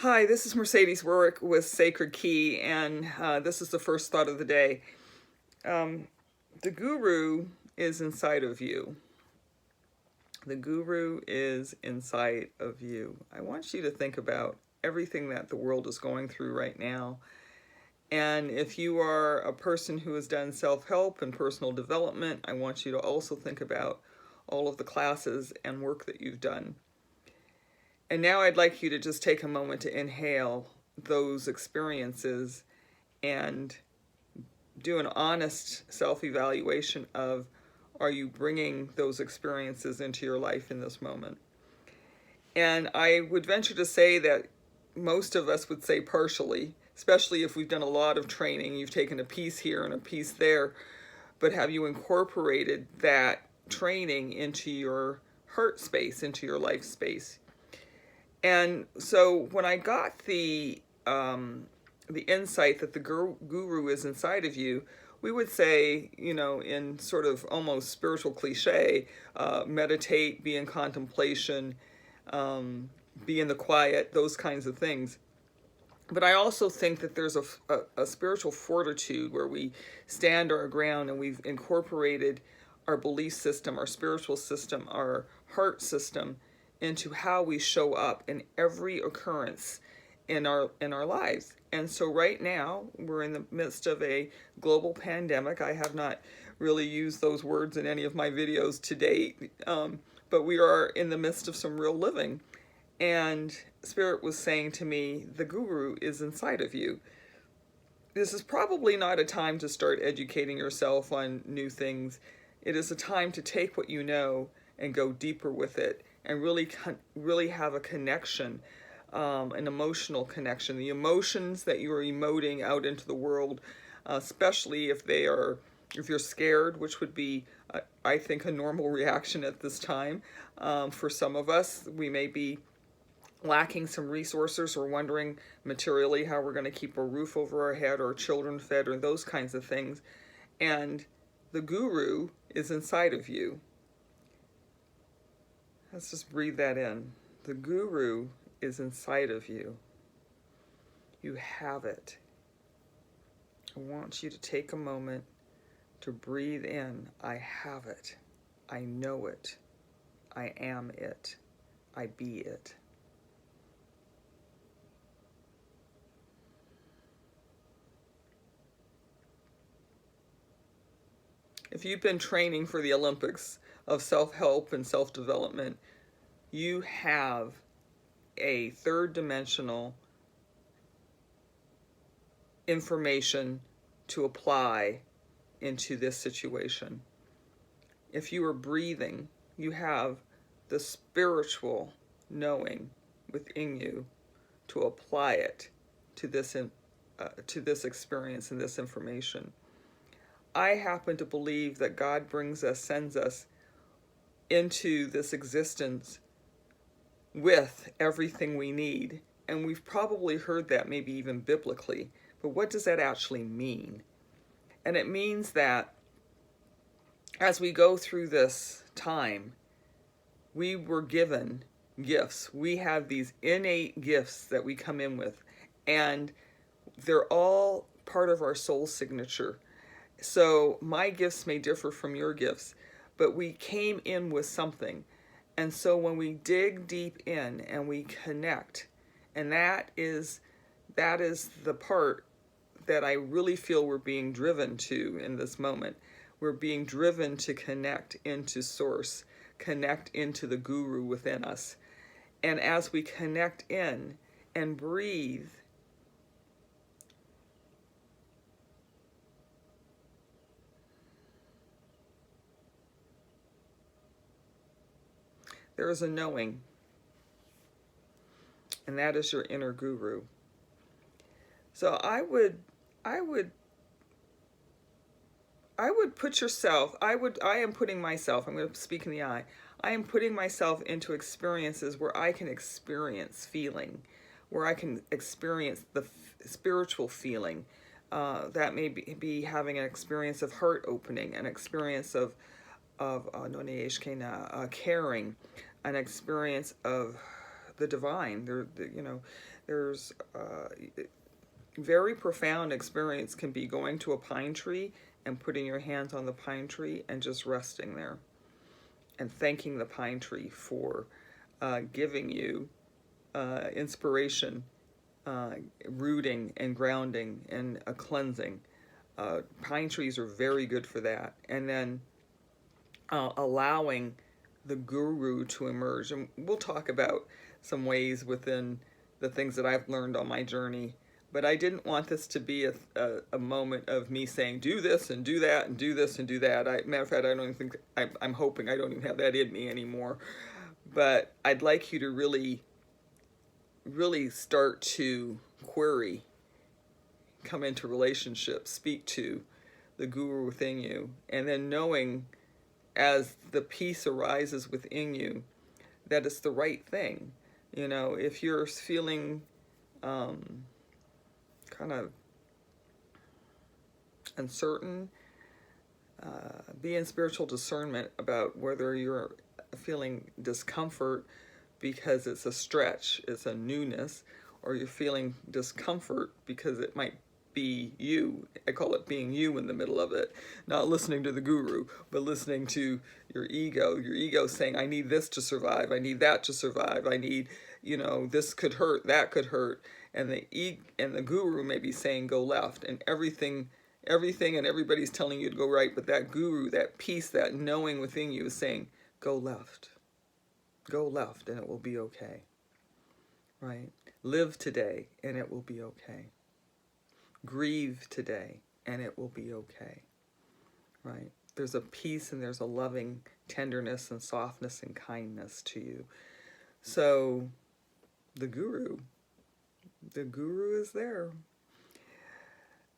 Hi, this is Mercedes Warwick with Sacred Key, and this is the first thought of the day. The guru is inside of you. The guru is inside of you. I want you to think about everything that the world is going through right now. And if you are a person who has done self-help and personal development, I want you to also think about all of the classes and work that you've done. And now I'd like you to just take a moment to inhale those experiences and do an honest self-evaluation of, are you bringing those experiences into your life in this moment? And I would venture to say that most of us would say partially, especially if we've done a lot of training. You've taken a piece here and a piece there, but have you incorporated that training into your heart space, into your life space? And so when I got the insight that the guru is inside of you, we would say, in sort of almost spiritual cliche, meditate, be in contemplation, be in the quiet, those kinds of things. But I also think that there's a spiritual fortitude where we stand our ground and we've incorporated our belief system, our spiritual system, our heart system into how we show up in every occurrence in our lives. And so right now we're in the midst of a global pandemic. I have not really used those words in any of my videos to date, but we are in the midst of some real living. And Spirit was saying to me, the guru is inside of you. This is probably not a time to start educating yourself on new things. It is a time to take what you know and go deeper with it and really have a connection, an emotional connection. The emotions that you are emoting out into the world, especially if you're scared, which would be, I think, a normal reaction at this time. For some of us, we may be lacking some resources or wondering materially how we're going to keep a roof over our head or children fed or those kinds of things. And the guru is inside of you. Let's just breathe that in. The guru is inside of you. You have it. I want you to take a moment to breathe in. I have it. I know it. I am it. I be it. If you've been training for the Olympics of self-help and self-development, you have a third dimensional information to apply into this situation. If you are breathing, you have the spiritual knowing within you to apply it to this experience and this information. I happen to believe that God sends us into this existence with everything we need. And we've probably heard that maybe even biblically. But what does that actually mean? And it means that as we go through this time, we were given gifts. We have these innate gifts that we come in with. And they're all part of our soul signature. So my gifts may differ from your gifts, but we came in with something. And so when we dig deep in and we connect, and that is the part that I really feel we're being driven to in this moment. We're being driven to connect into source, connect into the guru within us. And as we connect in and breathe, there is a knowing, and that is your inner guru. So I would put yourself, I am putting myself, I'm going to speak in the I am putting myself into experiences where I can experience feeling, where I can experience the spiritual feeling. That may be having an experience of heart opening, an experience of caring, an experience of the divine. There's very profound experience can be going to a pine tree and putting your hands on the pine tree and just resting there and thanking the pine tree for giving you inspiration, rooting and grounding and a cleansing. Pine trees are very good for that. And then allowing the guru to emerge. And we'll talk about some ways within the things that I've learned on my journey. But I didn't want this to be a moment of me saying, do this and do that and do this and do that. Matter of fact, I don't even think, I'm hoping I don't even have that in me anymore. But I'd like you to really, really start to query, come into relationship, speak to the guru within you, and then knowing as the peace arises within you that it's the right thing. If you're feeling kind of uncertain, be in spiritual discernment about whether you're feeling discomfort because it's a stretch, it's a newness, or you're feeling discomfort because it might be you. I call it being you in the middle of it. Not listening to the guru, but listening to your ego. Your ego saying, I need this to survive. I need that to survive. I need, this could hurt, that could hurt. And the guru may be saying, go left. And everything and everybody's telling you to go right. But that guru, that peace, that knowing within you is saying, go left. Go left and it will be okay. Right? Live today and it will be okay. Grieve today and it will be okay. Right? There's a peace and there's a loving tenderness and softness and kindness to you. So the guru is there.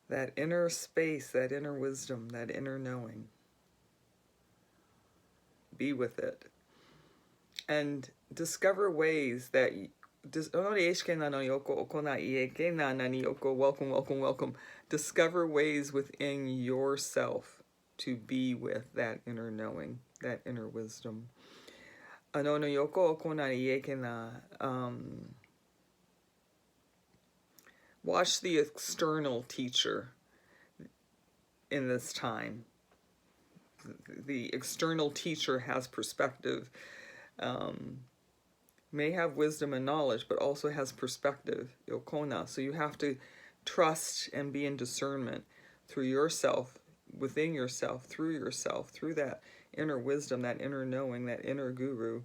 That inner space, that inner wisdom, that inner knowing. Be with it. And discover ways that welcome. Discover ways within yourself to be with that inner knowing, that inner wisdom. Watch the external teacher in this time. The external teacher has perspective, may have wisdom and knowledge, but also has perspective, yokona. So you have to trust and be in discernment through yourself, within yourself, through that inner wisdom, that inner knowing, that inner guru,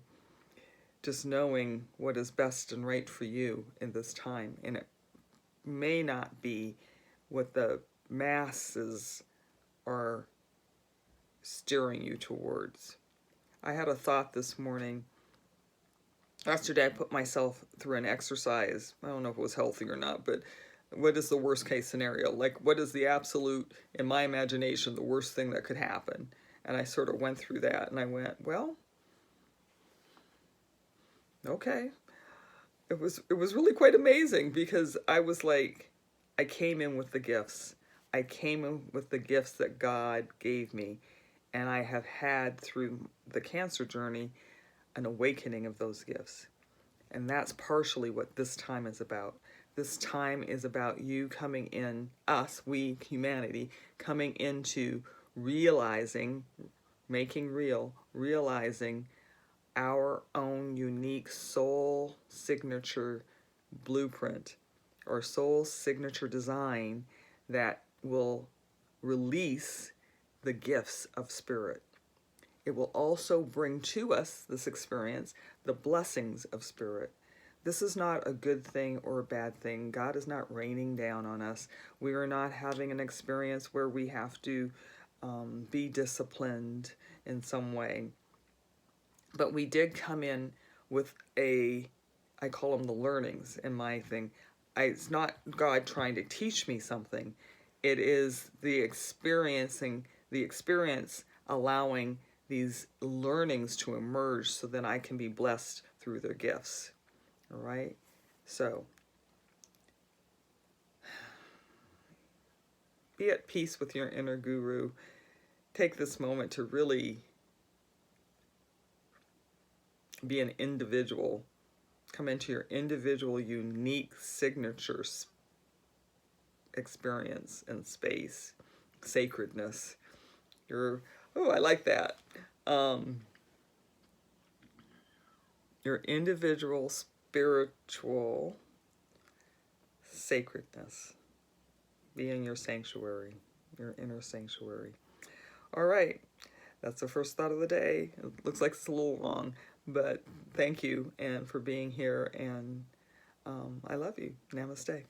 just knowing what is best and right for you in this time. And it may not be what the masses are steering you towards. I had a thought this morning. Yesterday I put myself through an exercise. I don't know if it was healthy or not, but what is the worst case scenario? Like, what is the absolute, in my imagination, the worst thing that could happen? And I sort of went through that and I went, well, okay. It was really quite amazing because I was like, I came in with the gifts. I came in with the gifts that God gave me. And I have had through the cancer journey an awakening of those gifts. And that's partially what this time is about. This time is about you coming in, us, we, humanity, coming into realizing, making real, realizing our own unique soul signature blueprint or soul signature design that will release the gifts of spirit. It will also bring to us, this experience, the blessings of spirit. This is not a good thing or a bad thing. God is not raining down on us. We are not having an experience where we have to be disciplined in some way. But we did come in with I call them the learnings in my thing. It's not God trying to teach me something. It is the experience allowing these learnings to emerge so that I can be blessed through their gifts. All right? So, be at peace with your inner guru. Take this moment to really be an individual Come into your individual, unique signature experience and space, sacredness. Your, oh, I like that. Your individual spiritual sacredness. Be in your sanctuary, your inner sanctuary. All right, that's the first thought of the day. It looks like it's a little long, but thank you and for being here, and I love you. Namaste.